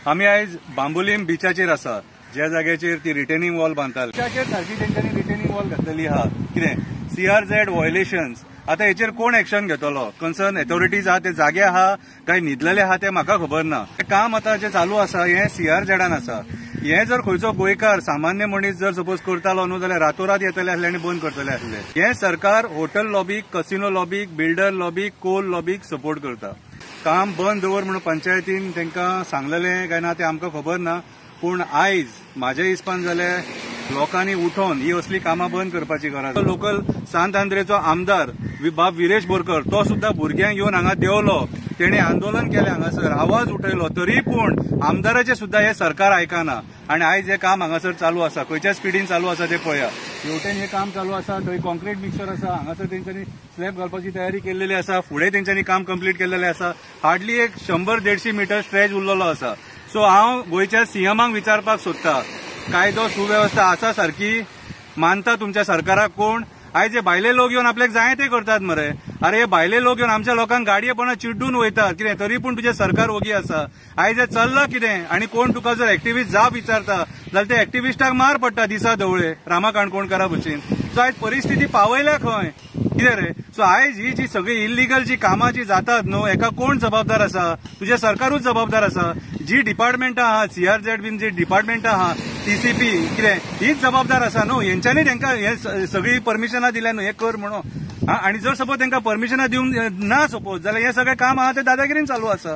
आम्ही आज बांबोलीम बिचाचेर आसा, ज्या जाग्याचेर ती रिटेनिंग वॉल बांदतात. बिचाचेर सारखी तेंच्यांनी रिटेनिंग वॉल घातलेली आहा. कितें CRZ व्हायोलेशन्स. आता हेचेर कोण एक्शन घेतलो? कन्सर्न ऑथॉरिटीज आहा ते जागे आहा काय न्हिदलेले आहा ते म्हाका खबर ना. काम आता जे चालू आसा हे CRZन आसा. हे जर खंयचो गोंयकार सामान्य मनीस जर सपोज करतालो न्हू जाल्यार रातोरात येतले आसले आनी बंद करतले आसले. हे सरकार हॉटेल लॉबीक, कसिनो लॉबीक, बिल्डर लॉबीक, कोल लॉबीक सपोर्ट करता. काम बंद दवर म्हणून पंचायतीन तांकां सांगलेले काय ना ते आमकां खबर ना. पूण आयज म्हाज्या हिसपान जाल्यार लोकांनी उठोन ही असली कामां बंद करपाची गरज. लोकल सांत आंद्रेचो आमदार बाब विरेश बोरकर तो सुद्धा भुरग्यांक येवन हांगा देवलो. तेणे आंदोलन केले हांगासर, आवाज उठयलो, तरी पूण आमदाराचे सुद्धा हे सरकार आयकना. आणि आयज हे काम हांगासर चालू आसा. खंयच्या स्पिडीन चालू आसा ते पळया. हेवटेन हे काम चालू आसा, थंय कॉन्क्रीट मिक्सर आसा, हांगासर तेंच्यांनी स्लॅब घालपाची तयारी केल्लेली आसा. फुडें तेंच्यांनी काम कंप्लीट केल्लेले आसा. हार्डली एक 100-150 मीटर स्ट्रेच उरलेलो आसा. सो हांव गोंयच्या सीएमाक विचारपाक सोदता, कायदो सुवेवस्था आसा सारकी? मानता तुमच्या सरकाराक कोण? आयज हे भायले लोक येवन आपल्याक जाय ते करतात मरे. अरे हे भायले लोक येवन आमच्या लोकांक गाडयेपणां चिड्डून वयतात. कितें तरी पूण तुजें सरकार ओगी आसा. आयज हे चल्लां कितें? आनी कोण तुका जर एक्टिव्हिस्ट जाप विचारता जाल्यार ते एक्टिव्हिस्टाक मार पडटा दिसा ढवळे रामा काणकोणकारा भशेन. सो आयज परिस्थिती पावयल्या खंय? कितें रे? सो आयज ही जी सगळी इल्लिगल जी कामां जी जातात न्हू हेका कोण जबाबदार आसा? तुजें सरकारूच जबाबदार आसा. जी डिपार्टमेंटां आहा, CRZ बीन जी डिपार्टमेंटां आहा, TCP कितें हीच जबाबदार आसा न्हू. हेंच्यांनी तांकां हे सगळी परमिशनां दिल्या न्हू हे कर म्हणून. आनी जर सपोज तांकां परमिशनां दिवंक ना सपोज जाल्यार हे सगळें काम आहा ते दादागिरीन चालू आसा.